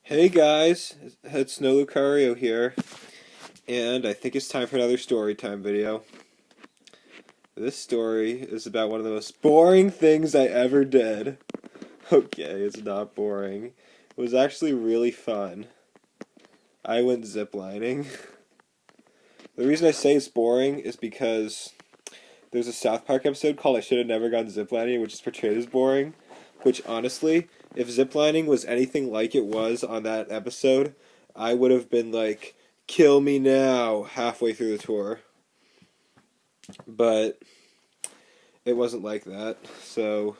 Hey guys, it's Snow Lucario here, and I think it's time for another story time video. This story is about one of the most boring things I ever did. Okay, it's not boring. It was actually really fun. I went ziplining. The reason I say it's boring is because there's a South Park episode called I Should Have Never Gone Ziplining, which is portrayed as boring. Which, honestly, if ziplining was anything like it was on that episode, I would have been like, kill me now, halfway through the tour. But it wasn't like that. So,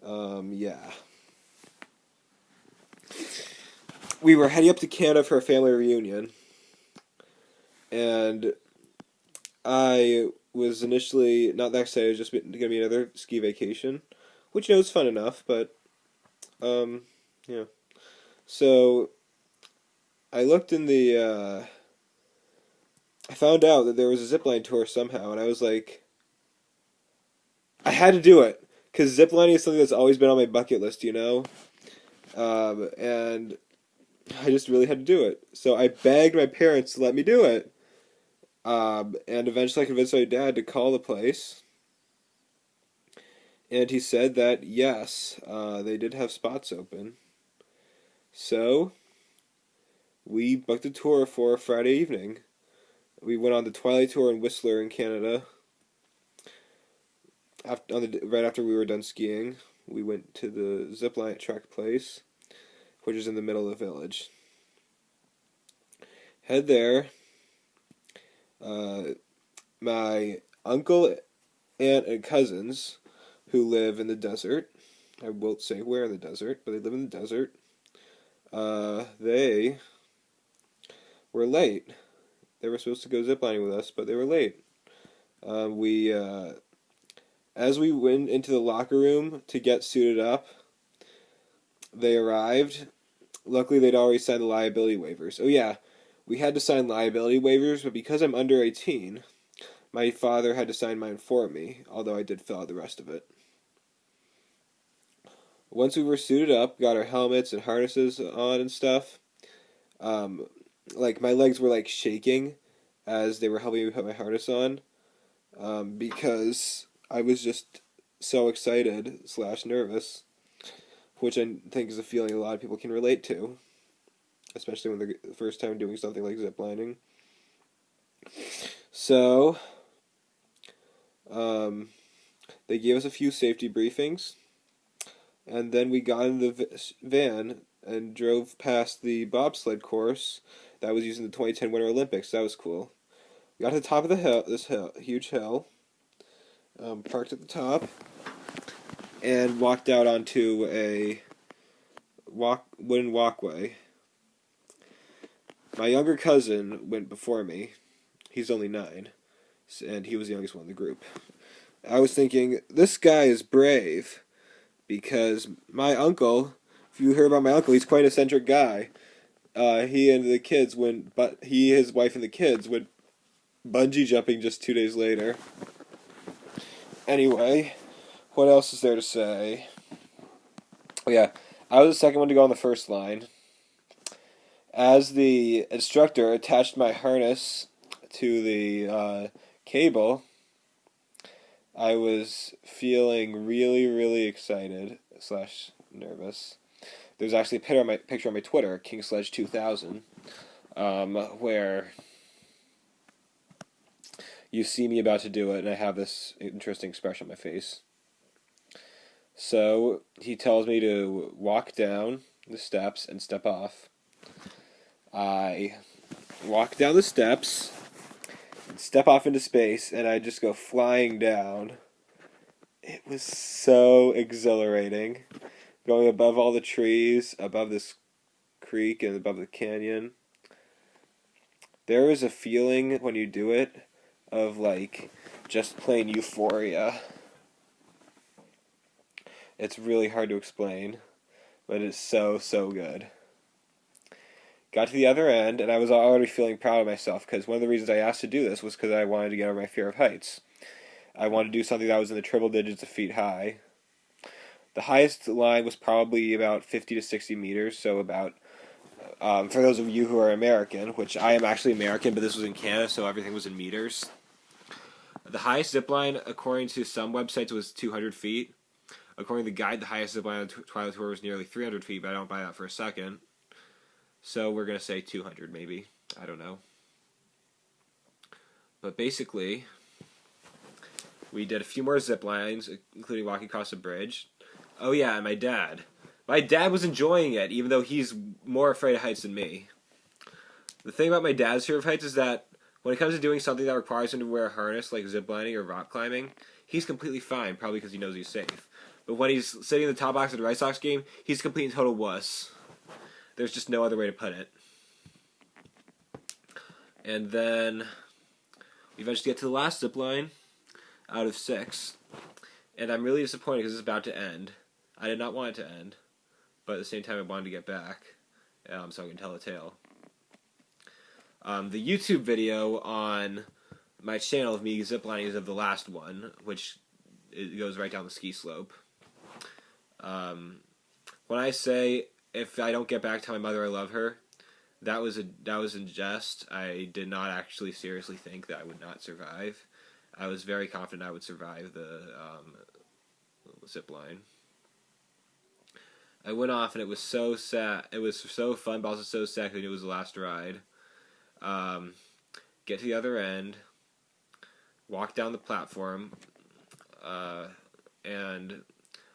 yeah. We were heading up to Canada for a family reunion. And I was initially not that excited. It was just going to be another ski vacation. Which, was fun enough, but, yeah. So, I looked in I found out that there was a zipline tour somehow, and I was like, I had to do it because ziplining is something that's always been on my bucket list, and I just really had to do it. So I begged my parents to let me do it, and eventually I convinced my dad to call the place, and he said that yes, they did have spots open. So we booked a tour for a Friday evening. We went on the Twilight Tour in Whistler in Canada. Right after we were done skiing, we went to the zipline track place, which is in the middle of the village. Head there. Uh, my uncle, aunt, and cousins, who live in the desert. I won't say where in the desert, but they live in the desert. They were late. They were supposed to go ziplining with us, but they were late. As we went into the locker room to get suited up, they arrived. Luckily, they'd already signed the liability waivers. Oh yeah, we had to sign liability waivers, but because I'm under 18, my father had to sign mine for me, although I did fill out the rest of it. Once we were suited up, got our helmets and harnesses on and stuff, um, like my legs were like shaking as they were helping me put my harness on, because I was just so excited slash nervous, which I think is a feeling a lot of people can relate to, especially when they're the first time doing something like ziplining. So, um, they gave us a few safety briefings, and then we got in the van and drove past the bobsled course that was used in the 2010 Winter Olympics. That was cool. We got to the top of the hill, huge hill, parked at the top, and walked out onto a wooden walkway. My younger cousin went before me. He's only 9, and he was the youngest one in the group. I was thinking, this guy is brave, because my uncle, if you heard about my uncle, he's quite an eccentric guy. He and the kids went, but he, his wife, and the kids went bungee jumping just 2 days later. Anyway, what else is there to say? Oh yeah, I was the second one to go on the first line. As the instructor attached my harness to the cable, I was feeling really, really excited slash nervous. There's actually a picture on my Twitter, KingSledge2000, where you see me about to do it, and I have this interesting expression on my face. So he tells me to walk down the steps and step off. I walk down the steps, step off into space, and I just go flying down. It was so exhilarating. Going above all the trees, above this creek, and above the canyon. There is a feeling when you do it of like just plain euphoria. It's really hard to explain, but it's so, so good. Got to the other end, and I was already feeling proud of myself, because one of the reasons I asked to do this was because I wanted to get over my fear of heights. I wanted to do something that was in the triple digits of feet high. The highest line was probably about 50 to 60 meters, so about, for those of you who are American, which I am actually American, but this was in Canada, so everything was in meters. The highest zip line, according to some websites, was 200 feet. According to the guide, the highest zip line on the Twilight Tour was nearly 300 feet, but I don't buy that for a second. So we're going to say 200 maybe. I don't know. But basically, we did a few more zip lines, including walking across a bridge. Oh yeah, and my dad. My dad was enjoying it, even though he's more afraid of heights than me. The thing about my dad's fear of heights is that when it comes to doing something that requires him to wear a harness, like ziplining or rock climbing, he's completely fine, probably because he knows he's safe. But when he's sitting in the top box at the Red Sox game, he's a complete and total wuss. There's just no other way to put it. And then we eventually get to the last zip line out of 6. And I'm really disappointed because it's about to end. I did not want it to end, but at the same time I wanted to get back, so I can tell a tale. The YouTube video on my channel of me ziplining is of the last one, which it goes right down the ski slope. When I say if I don't get back, tell my mother I love her, that was in jest. I did not actually seriously think that I would not survive. I was very confident I would survive the zip line. I went off and it was so sad. It was so fun, but also so sad because it was the last ride. Get to the other end, walk down the platform, and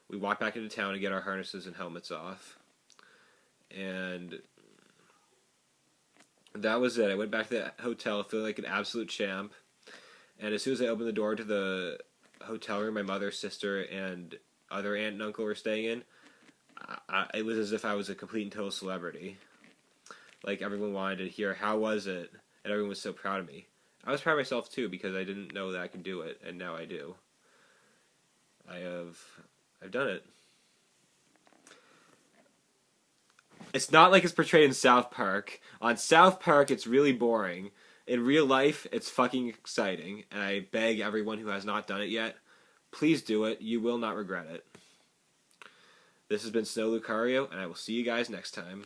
we walked back into town to get our harnesses and helmets off. And that was it. I went back to the hotel feeling like an absolute champ. And as soon as I opened the door to the hotel room my mother, sister, and other aunt and uncle were staying in, it was as if I was a complete and total celebrity. Like, everyone wanted to hear, how was it? And everyone was so proud of me. I was proud of myself, too, because I didn't know that I could do it, and now I do. I've done it. It's not like it's portrayed in South Park. On South Park, it's really boring. In real life, it's fucking exciting, and I beg everyone who has not done it yet, please do it. You will not regret it. This has been Snow Lucario, and I will see you guys next time.